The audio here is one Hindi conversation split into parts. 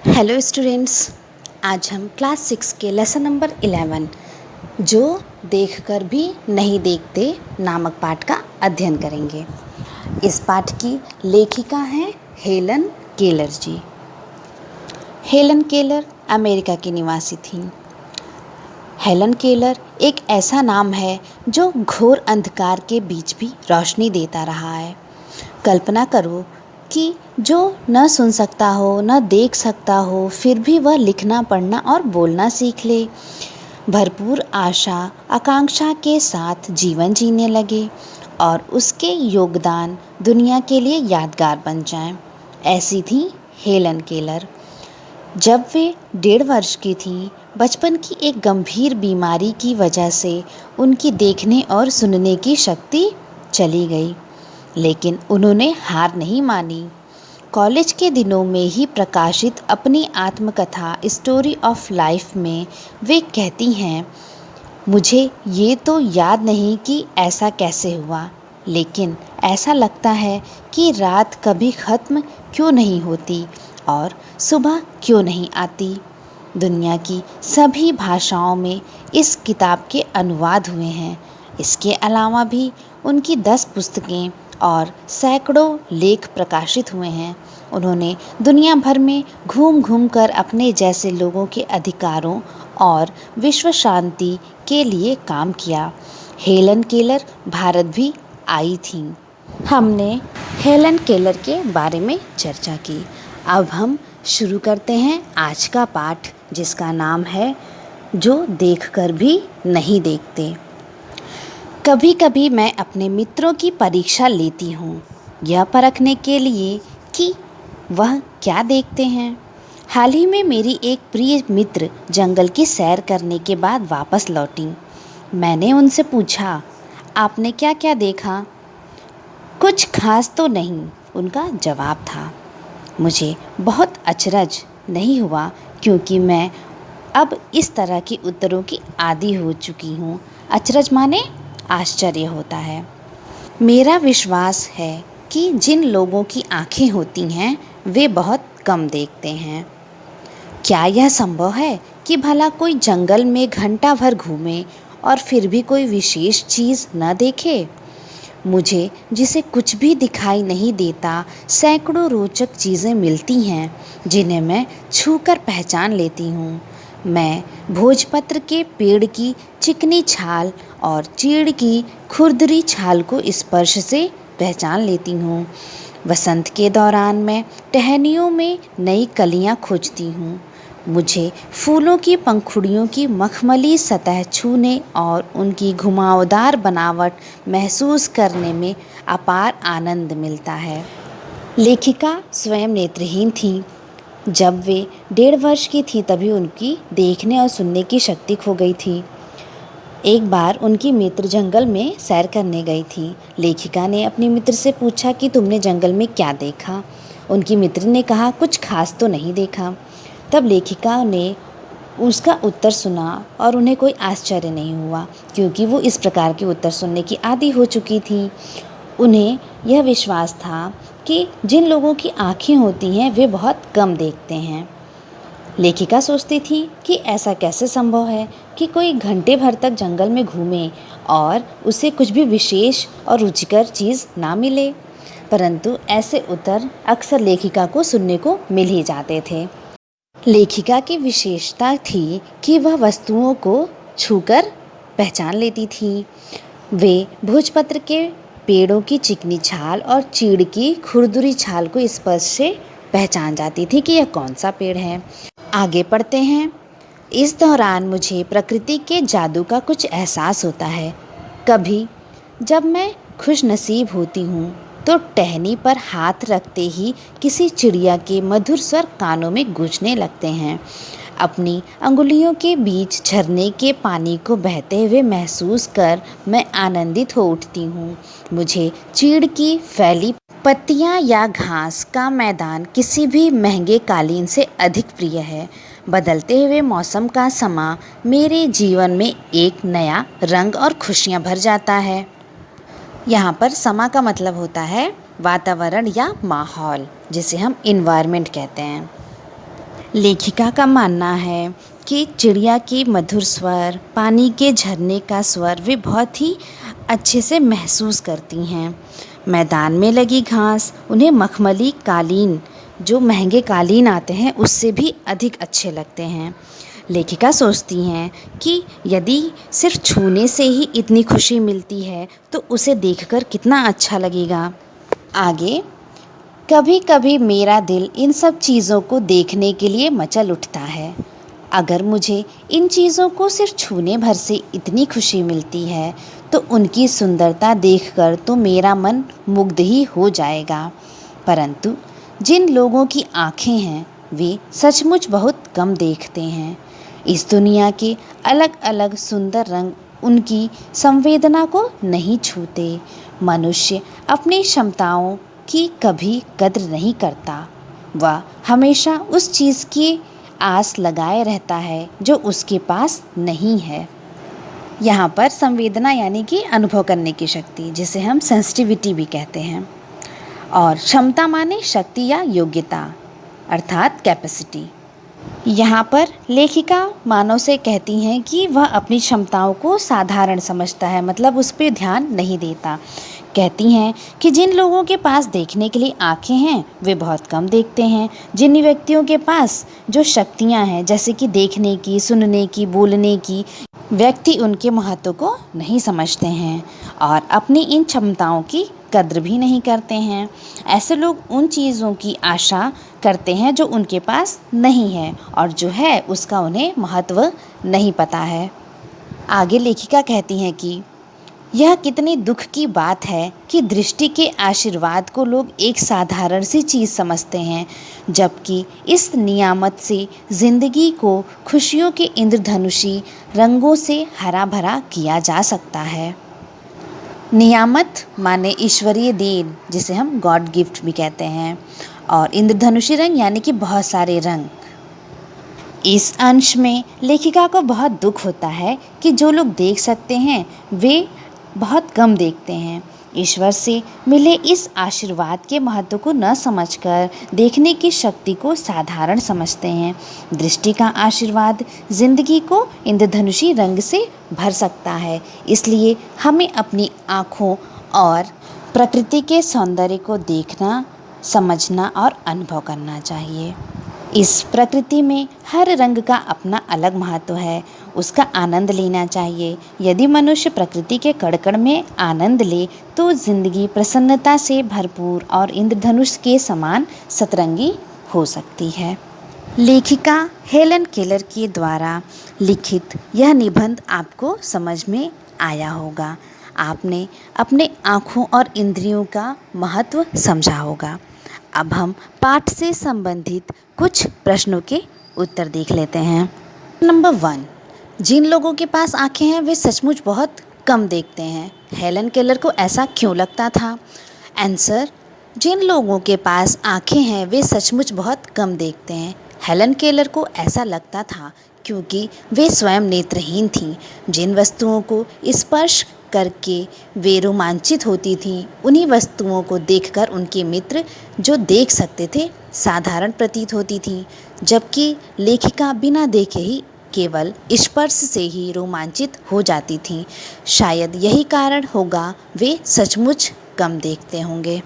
Hello students. आज हम क्लास 6 के लेसन नंबर 11 जो देखकर भी नहीं देखते नामक पाठ का अध्ययन करेंगे। इस पाठ की लेखिका हैं हेलन केलर जी। हेलन केलर अमेरिका की निवासी थीं। हेलन केलर एक ऐसा नाम है जो घोर अंधकार के बीच भी रोशनी देता रहा है। कल्पना करो कि जो न सुन सकता हो न देख सकता हो, फिर भी वह लिखना पढ़ना और बोलना सीख ले, भरपूर आशा आकांक्षा के साथ जीवन जीने लगे और उसके योगदान दुनिया के लिए यादगार बन जाएं। ऐसी थी हेलन केलर। जब वे 1.5 वर्ष की थीं, बचपन की एक गंभीर बीमारी की वजह से उनकी देखने और सुनने की शक्ति चली गई, लेकिन उन्होंने हार नहीं मानी। कॉलेज के दिनों में ही प्रकाशित अपनी आत्मकथा स्टोरी ऑफ लाइफ में वे कहती हैं, मुझे ये तो याद नहीं कि ऐसा कैसे हुआ, लेकिन ऐसा लगता है कि रात कभी ख़त्म क्यों नहीं होती और सुबह क्यों नहीं आती। दुनिया की सभी भाषाओं में इस किताब के अनुवाद हुए हैं। इसके अलावा भी उनकी 10 पुस्तकें और सैकड़ों लेख प्रकाशित हुए हैं। उन्होंने दुनिया भर में घूम घूम कर अपने जैसे लोगों के अधिकारों और विश्व शांति के लिए काम किया। हेलन केलर भारत भी आई थीं। हमने हेलन केलर के बारे में चर्चा की। अब हम शुरू करते हैं आज का पाठ, जिसका नाम है जो देखकर भी नहीं देखते। कभी कभी मैं अपने मित्रों की परीक्षा लेती हूँ, यह परखने के लिए कि वह क्या देखते हैं। हाल ही में मेरी एक प्रिय मित्र जंगल की सैर करने के बाद वापस लौटी। मैंने उनसे पूछा, आपने क्या क्या देखा? कुछ खास तो नहीं, उनका जवाब था। मुझे बहुत अचरज नहीं हुआ, क्योंकि मैं अब इस तरह के उत्तरों की आदी हो चुकी हूँ। अचरज माने आश्चर्य होता है। मेरा विश्वास है कि जिन लोगों की आँखें होती हैं वे बहुत कम देखते हैं। क्या यह संभव है कि भला कोई जंगल में घंटा भर घूमे और फिर भी कोई विशेष चीज़ न देखे? मुझे जिसे कुछ भी दिखाई नहीं देता, सैकड़ों रोचक चीज़ें मिलती हैं जिन्हें मैं छूकर पहचान लेती हूँ। मैं भोजपत्र के पेड़ की चिकनी छाल और चीड़ की खुरदरी छाल को स्पर्श से पहचान लेती हूँ। वसंत के दौरान मैं टहनियों में नई कलियाँ खोजती हूँ। मुझे फूलों की पंखुड़ियों की मखमली सतह छूने और उनकी घुमावदार बनावट महसूस करने में अपार आनंद मिलता है। लेखिका स्वयं नेत्रहीन थीं। जब वे 1.5 वर्ष की थी तभी उनकी देखने और सुनने की शक्ति खो गई थी। एक बार उनकी मित्र जंगल में सैर करने गई थी। लेखिका ने अपनी मित्र से पूछा कि तुमने जंगल में क्या देखा? उनकी मित्र ने कहा, कुछ खास तो नहीं देखा। तब लेखिका ने उसका उत्तर सुना और उन्हें कोई आश्चर्य नहीं हुआ, क्योंकि वो इस प्रकार के उत्तर सुनने की आदी हो चुकी थी। उन्हें यह विश्वास था कि जिन लोगों की आँखें होती हैं वे बहुत कम देखते हैं। लेखिका सोचती थी कि ऐसा कैसे संभव है कि कोई घंटे भर तक जंगल में घूमे और उसे कुछ भी विशेष और रुचिकर चीज़ ना मिले। परंतु ऐसे उत्तर अक्सर लेखिका को सुनने को मिल ही जाते थे। लेखिका की विशेषता थी कि वह वस्तुओं को छूकर पहचान लेती थी। वे भोजपत्र के पेड़ों की चिकनी छाल और चीड़ की खुरदुरी छाल को स्पर्श से पहचान जाती थी कि यह कौन सा पेड़ है। आगे पढ़ते हैं। इस दौरान मुझे प्रकृति के जादू का कुछ एहसास होता है। कभी जब मैं खुशनसीब होती हूँ तो टहनी पर हाथ रखते ही किसी चिड़िया के मधुर स्वर कानों में गूंजने लगते हैं। अपनी अंगुलियों के बीच झरने के पानी को बहते हुए महसूस कर मैं आनंदित हो उठती हूँ। मुझे चीड़ की फैली पत्तियाँ या घास का मैदान किसी भी महंगे कालीन से अधिक प्रिय है। बदलते हुए मौसम का समा मेरे जीवन में एक नया रंग और खुशियाँ भर जाता है। यहाँ पर समा का मतलब होता है वातावरण या माहौल, जिसे हम इन्वायरमेंट कहते हैं। लेखिका का मानना है कि चिड़िया के मधुर स्वर, पानी के झरने का स्वर वे बहुत ही अच्छे से महसूस करती हैं। मैदान में लगी घास उन्हें मखमली कालीन, जो महंगे कालीन आते हैं, उससे भी अधिक अच्छे लगते हैं। लेखिका सोचती हैं कि यदि सिर्फ छूने से ही इतनी खुशी मिलती है तो उसे देखकर कितना अच्छा लगेगा। आगे, कभी कभी मेरा दिल इन सब चीज़ों को देखने के लिए मचल उठता है। अगर मुझे इन चीज़ों को सिर्फ छूने भर से इतनी खुशी मिलती है तो उनकी सुंदरता देखकर तो मेरा मन मुग्ध ही हो जाएगा। परंतु जिन लोगों की आँखें हैं वे सचमुच बहुत कम देखते हैं। इस दुनिया के अलग अलग सुंदर रंग उनकी संवेदना को नहीं छूते। मनुष्य अपनी क्षमताओं की कभी कद्र नहीं करता। वह हमेशा उस चीज़ की आस लगाए रहता है जो उसके पास नहीं है। यहाँ पर संवेदना यानी कि अनुभव करने की शक्ति, जिसे हम सेंसिटिविटी भी कहते हैं, और क्षमता माने शक्ति या योग्यता अर्थात कैपेसिटी। यहाँ पर लेखिका मानव से कहती हैं कि वह अपनी क्षमताओं को साधारण समझता है, मतलब उस पर ध्यान नहीं देता। कहती हैं कि जिन लोगों के पास देखने के लिए आँखें हैं वे बहुत कम देखते हैं। जिन व्यक्तियों के पास जो शक्तियाँ हैं, जैसे कि देखने की, सुनने की, बोलने की, व्यक्ति उनके महत्व को नहीं समझते हैं और अपनी इन क्षमताओं की कद्र भी नहीं करते हैं। ऐसे लोग उन चीज़ों की आशा करते हैं जो उनके पास नहीं है और जो है उसका उन्हें महत्व नहीं पता है। आगे लेखिका कहती हैं कि यह कितनी दुख की बात है कि दृष्टि के आशीर्वाद को लोग एक साधारण सी चीज़ समझते हैं, जबकि इस नियामत से ज़िंदगी को खुशियों के इंद्रधनुषी रंगों से हरा भरा किया जा सकता है। नियामत माने ईश्वरीय देन, जिसे हम गॉड गिफ्ट भी कहते हैं, और इंद्रधनुषी रंग यानी कि बहुत सारे रंग। इस अंश में लेखिका को बहुत दुख होता है कि जो लोग देख सकते हैं वे बहुत कम देखते हैं। ईश्वर से मिले इस आशीर्वाद के महत्व को न समझकर देखने की शक्ति को साधारण समझते हैं। दृष्टि का आशीर्वाद जिंदगी को इंद्रधनुषी रंग से भर सकता है, इसलिए हमें अपनी आँखों और प्रकृति के सौंदर्य को देखना, समझना और अनुभव करना चाहिए। इस प्रकृति में हर रंग का अपना अलग महत्व है, उसका आनंद लेना चाहिए। यदि मनुष्य प्रकृति के कण-कण में आनंद ले तो जिंदगी प्रसन्नता से भरपूर और इंद्रधनुष के समान सतरंगी हो सकती है। लेखिका हेलन केलर के द्वारा लिखित यह निबंध आपको समझ में आया होगा। आपने अपने आँखों और इंद्रियों का महत्व समझा होगा। अब हम पाठ से संबंधित कुछ प्रश्नों के उत्तर देख लेते हैं। नंबर 1, जिन लोगों के पास आँखें हैं वे सचमुच बहुत कम देखते हैं। हेलन केलर को ऐसा क्यों लगता था? आंसर, जिन लोगों के पास आँखें हैं वे सचमुच बहुत कम देखते हैं। हेलन केलर को ऐसा लगता था क्योंकि वे स्वयं नेत्रहीन थीं। जिन वस्तुओं को स्पर्श करके वे रोमांचित होती थीं, उन्हीं वस्तुओं को देखकर उनके मित्र जो देख सकते थे साधारण प्रतीत होती थीं, जबकि लेखिका बिना देखे ही केवल स्पर्श से ही रोमांचित हो जाती थीं। शायद यही कारण होगा वे सचमुच कम देखते होंगे।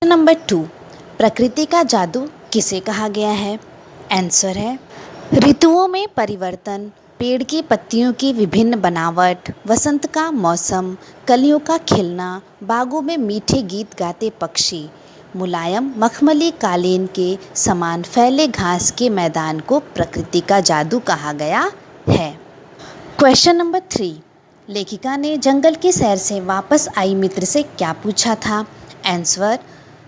नंबर 2, प्रकृति का जादू किसे कहा गया है? आंसर है, ऋतुओं में परिवर्तन, पेड़ की पत्तियों की विभिन्न बनावट, वसंत का मौसम, कलियों का खिलना, बागों में मीठे गीत गाते पक्षी, मुलायम मखमली कालीन के समान फैले घास के मैदान को प्रकृति का जादू कहा गया है। क्वेश्चन नंबर 3, लेखिका ने जंगल की सैर से वापस आई मित्र से क्या पूछा था? आंसर,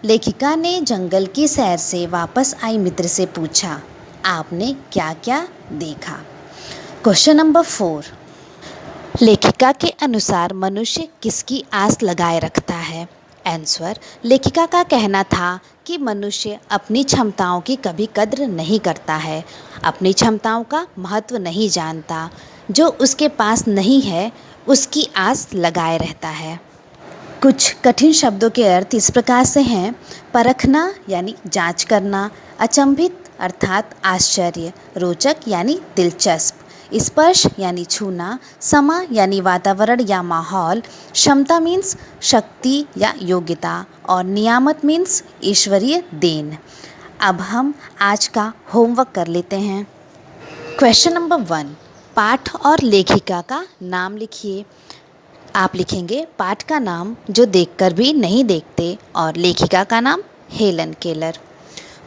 लेखिका ने जंगल की सैर से वापस आई मित्र से पूछा, आपने क्या क्या देखा? क्वेश्चन नंबर 4, लेखिका के अनुसार मनुष्य किसकी आस लगाए रखता है? आंसर, लेखिका का कहना था कि मनुष्य अपनी क्षमताओं की कभी कद्र नहीं करता है, अपनी क्षमताओं का महत्व नहीं जानता। जो उसके पास नहीं है उसकी आस लगाए रहता है। कुछ कठिन शब्दों के अर्थ इस प्रकार से हैं: परखना यानी जांच करना, अचंभित अर्थात आश्चर्य, रोचक यानी दिलचस्प, स्पर्श यानी छूना, समा यानी वातावरण या माहौल, क्षमता मीन्स शक्ति या योग्यता और नियामत मीन्स ईश्वरीय देन। अब हम आज का होमवर्क कर लेते हैं। क्वेश्चन नंबर 1, पाठ और लेखिका का नाम लिखिए। आप लिखेंगे पाठ का नाम जो देखकर भी नहीं देखते और लेखिका का नाम हेलन केलर।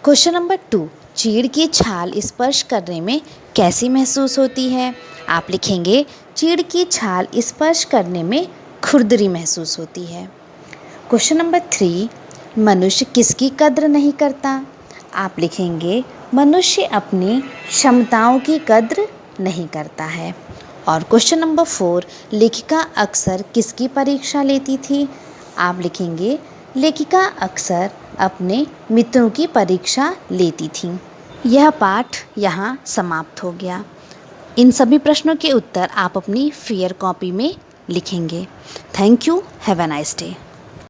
क्वेश्चन नंबर 2, चीड़ की छाल स्पर्श करने में कैसी महसूस होती है? आप लिखेंगे चीड़ की छाल स्पर्श करने में खुरदरी महसूस होती है। क्वेश्चन नंबर 3, मनुष्य किसकी कद्र नहीं करता? आप लिखेंगे मनुष्य अपनी क्षमताओं की कद्र नहीं करता है। और क्वेश्चन नंबर 4, लेखिका अक्सर किसकी परीक्षा लेती थी? आप लिखेंगे लेखिका अक्सर अपने मित्रों की परीक्षा लेती थी। यह पाठ यहाँ समाप्त हो गया। इन सभी प्रश्नों के उत्तर आप अपनी फेयर कॉपी में लिखेंगे। Thank you. Have a nice day.